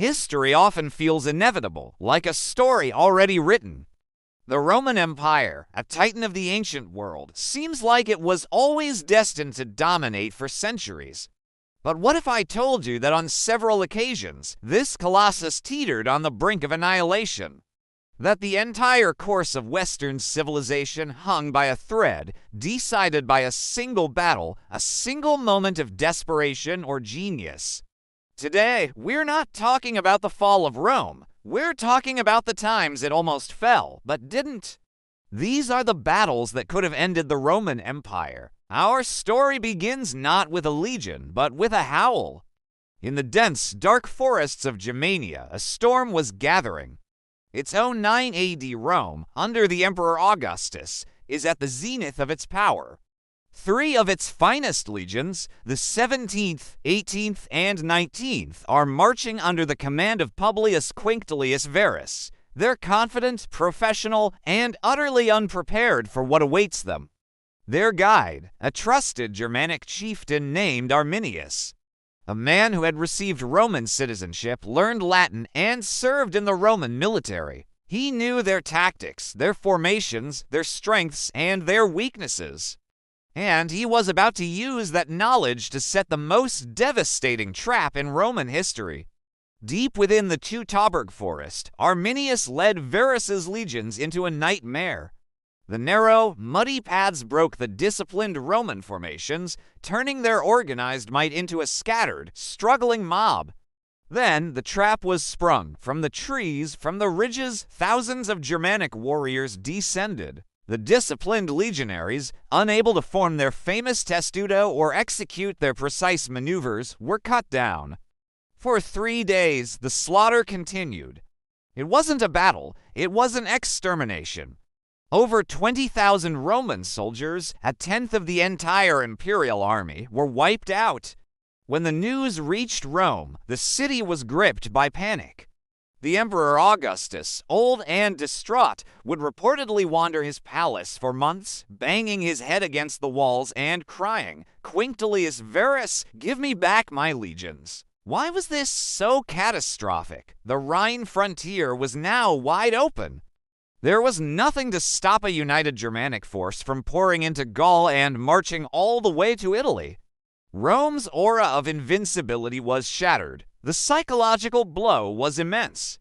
History often feels inevitable, like a story already written. The Roman Empire, a titan of the ancient world, seems like it was always destined to dominate for centuries. But what if I told you that on several occasions, this colossus teetered on the brink of annihilation? That the entire course of Western civilization hung by a thread, decided by a single battle, a single moment of desperation or genius? Today, we're not talking about the fall of Rome. We're talking about the times it almost fell, but didn't. These are the battles that could have ended the Roman Empire. Our story begins not with a legion, but with a howl. In the dense, dark forests of Germania, a storm was gathering. Its own 9 AD Rome, under the Emperor Augustus, is at the zenith of its power. 3 of its finest legions, the 17th, 18th, and 19th, are marching under the command of Publius Quinctilius Varus. They're confident, professional, and utterly unprepared for what awaits them. Their guide, a trusted Germanic chieftain named Arminius, a man who had received Roman citizenship, learned Latin, and served in the Roman military. He knew their tactics, their formations, their strengths, and their weaknesses. And he was about to use that knowledge to set the most devastating trap in Roman history. Deep within the Teutoburg forest, Arminius led Varus's legions into a nightmare. The narrow, muddy paths broke the disciplined Roman formations, turning their organized might into a scattered, struggling mob. Then the trap was sprung. From the trees, from the ridges, thousands of Germanic warriors descended. The disciplined legionaries, unable to form their famous testudo or execute their precise maneuvers, were cut down. For 3 days, the slaughter continued. It wasn't a battle, it was an extermination. Over 20,000 Roman soldiers, a tenth of the entire imperial army, were wiped out. When the news reached Rome, the city was gripped by panic. The Emperor Augustus, old and distraught, would reportedly wander his palace for months, banging his head against the walls and crying, "Quinctilius Varus, give me back my legions." Why was this so catastrophic? The Rhine frontier was now wide open. There was nothing to stop a united Germanic force from pouring into Gaul and marching all the way to Italy. Rome's aura of invincibility was shattered. The psychological blow was immense.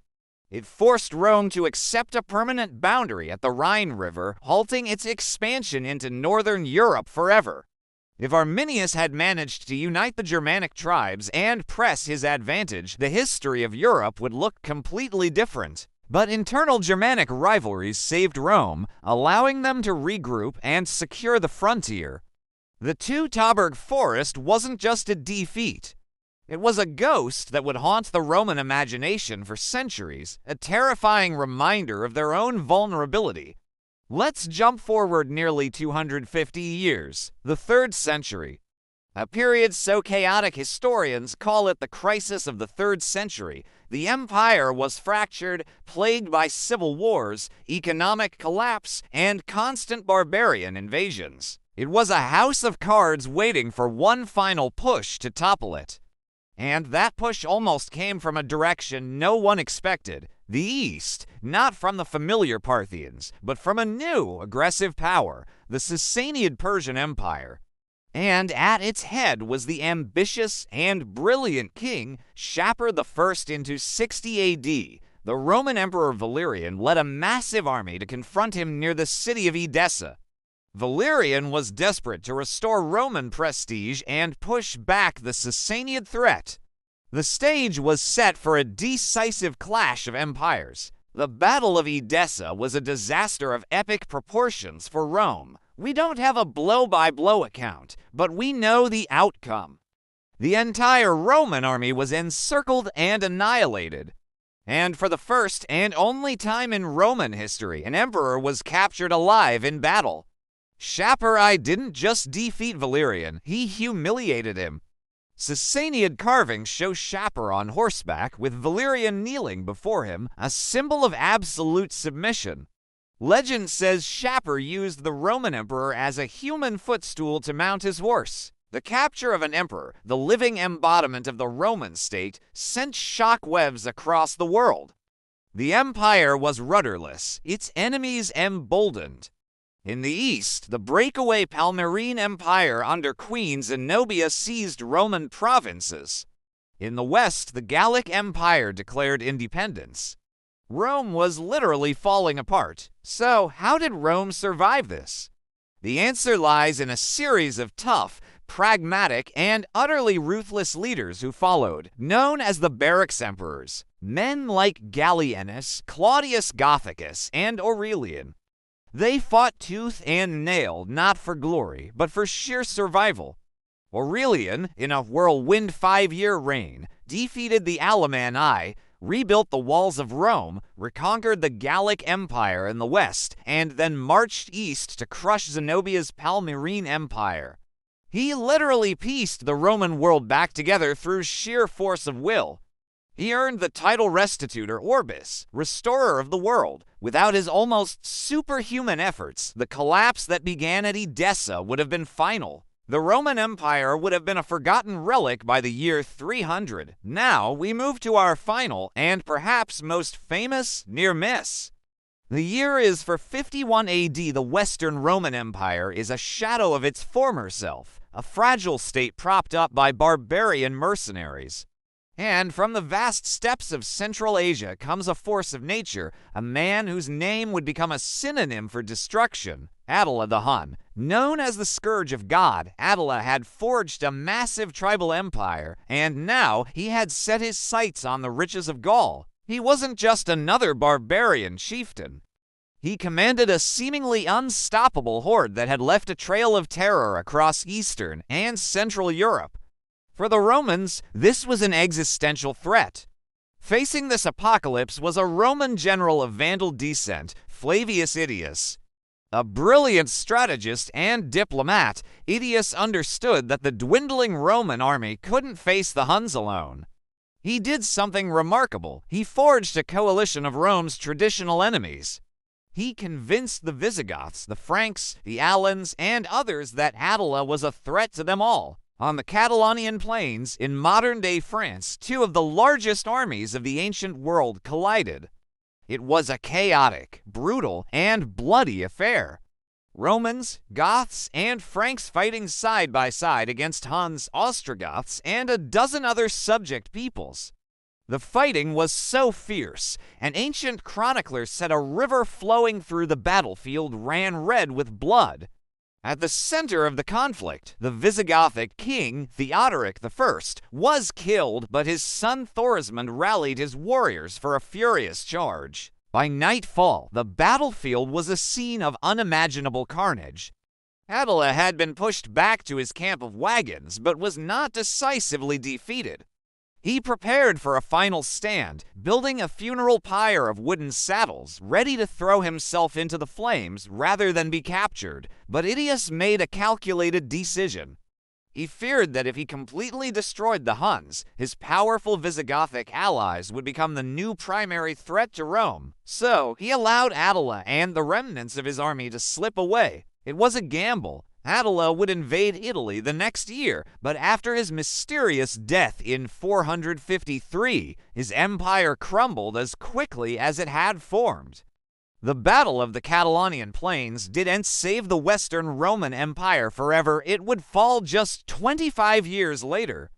It forced Rome to accept a permanent boundary at the Rhine River, halting its expansion into northern Europe forever. If Arminius had managed to unite the Germanic tribes and press his advantage, the history of Europe would look completely different. But internal Germanic rivalries saved Rome, allowing them to regroup and secure the frontier. The Teutoburg forest wasn't just a defeat. It was a ghost that would haunt the Roman imagination for centuries, a terrifying reminder of their own vulnerability. Let's jump forward nearly 250 years, the 3rd century. A period so chaotic historians call it the crisis of the 3rd century. The empire was fractured, plagued by civil wars, economic collapse, and constant barbarian invasions. It was a house of cards waiting for one final push to topple it. And that push almost came from a direction no one expected, the East, not from the familiar Parthians, but from a new, aggressive power, the Sassanid Persian Empire. And at its head was the ambitious and brilliant king Shapur I into 60 AD. The Roman Emperor Valerian led a massive army to confront him near the city of Edessa. Valerian was desperate to restore Roman prestige and push back the Sassanid threat. The stage was set for a decisive clash of empires. The Battle of Edessa was a disaster of epic proportions for Rome. We don't have a blow-by-blow account, but we know the outcome. The entire Roman army was encircled and annihilated. And for the first and only time in Roman history, an emperor was captured alive in battle. Shapur I didn't just defeat Valerian, he humiliated him. Sassanid carvings show Shapur on horseback with Valerian kneeling before him, a symbol of absolute submission. Legend says Shapur used the Roman emperor as a human footstool to mount his horse. The capture of an emperor, the living embodiment of the Roman state, sent shockwaves across the world. The empire was rudderless, its enemies emboldened. In the east, the breakaway Palmyrene Empire under Queen Zenobia seized Roman provinces. In the west, the Gallic Empire declared independence. Rome was literally falling apart. So, how did Rome survive this? The answer lies in a series of tough, pragmatic, and utterly ruthless leaders who followed, known as the Barracks Emperors. Men like Gallienus, Claudius Gothicus, and Aurelian. They fought tooth and nail, not for glory, but for sheer survival. Aurelian, in a whirlwind 5-year reign, defeated the Alemanni, rebuilt the walls of Rome, reconquered the Gallic Empire in the west, and then marched east to crush Zenobia's Palmyrene Empire. He literally pieced the Roman world back together through sheer force of will. He earned the title Restitutor Orbis, restorer of the world. Without his almost superhuman efforts, the collapse that began at Edessa would have been final. The Roman Empire would have been a forgotten relic by the year 300. Now we move to our final and perhaps most famous near miss. The year is 451 AD. The Western Roman Empire is a shadow of its former self, a fragile state propped up by barbarian mercenaries. And from the vast steppes of Central Asia comes a force of nature, a man whose name would become a synonym for destruction, Attila the Hun. Known as the Scourge of God, Attila had forged a massive tribal empire, and now he had set his sights on the riches of Gaul. He wasn't just another barbarian chieftain. He commanded a seemingly unstoppable horde that had left a trail of terror across Eastern and Central Europe. For the Romans, this was an existential threat. Facing this apocalypse was a Roman general of Vandal descent, Flavius Idius. A brilliant strategist and diplomat, Idius understood that the dwindling Roman army couldn't face the Huns alone. He did something remarkable. He forged a coalition of Rome's traditional enemies. He convinced the Visigoths, the Franks, the Alans, and others that Attila was a threat to them all. On the Catalonian plains, in modern-day France, two of the largest armies of the ancient world collided. It was a chaotic, brutal, and bloody affair. Romans, Goths, and Franks fighting side by side against Huns, Ostrogoths, and a dozen other subject peoples. The fighting was so fierce, an ancient chronicler said a river flowing through the battlefield ran red with blood. At the center of the conflict, the Visigothic king, Theodoric I, was killed, but his son Thorismund rallied his warriors for a furious charge. By nightfall, the battlefield was a scene of unimaginable carnage. Attila had been pushed back to his camp of wagons, but was not decisively defeated. He prepared for a final stand, building a funeral pyre of wooden saddles, ready to throw himself into the flames rather than be captured, but Idius made a calculated decision. He feared that if he completely destroyed the Huns, his powerful Visigothic allies would become the new primary threat to Rome, so he allowed Attila and the remnants of his army to slip away. It was a gamble. Attila would invade Italy the next year, but after his mysterious death in 453, his empire crumbled as quickly as it had formed. The Battle of the Catalonian Plains didn't save the Western Roman Empire forever. It would fall just 25 years later.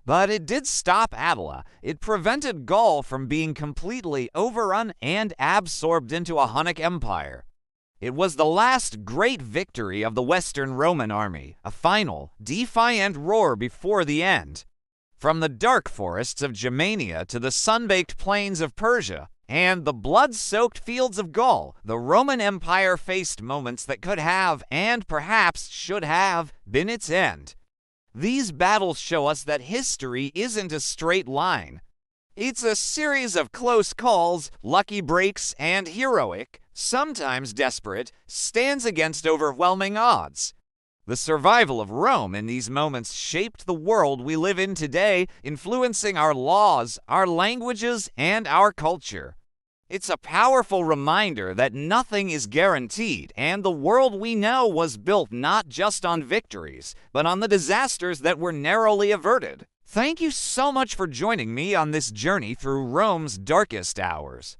But it did stop Attila. It prevented Gaul from being completely overrun and absorbed into a Hunnic empire. It was the last great victory of the Western Roman army, a final, defiant roar before the end. From the dark forests of Germania to the sun-baked plains of Persia and the blood-soaked fields of Gaul, the Roman Empire faced moments that could have, and perhaps should have, been its end. These battles show us that history isn't a straight line. It's a series of close calls, lucky breaks, and heroic, sometimes desperate, stands against overwhelming odds. The survival of Rome in these moments shaped the world we live in today, influencing our laws, our languages, and our culture. It's a powerful reminder that nothing is guaranteed, and the world we know was built not just on victories, but on the disasters that were narrowly averted. Thank you so much for joining me on this journey through Rome's darkest hours.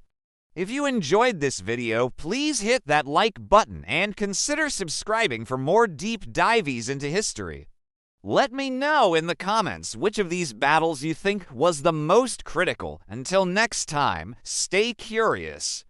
If you enjoyed this video, please hit that like button and consider subscribing for more deep dives into history. Let me know in the comments which of these battles you think was the most critical. Until next time, stay curious.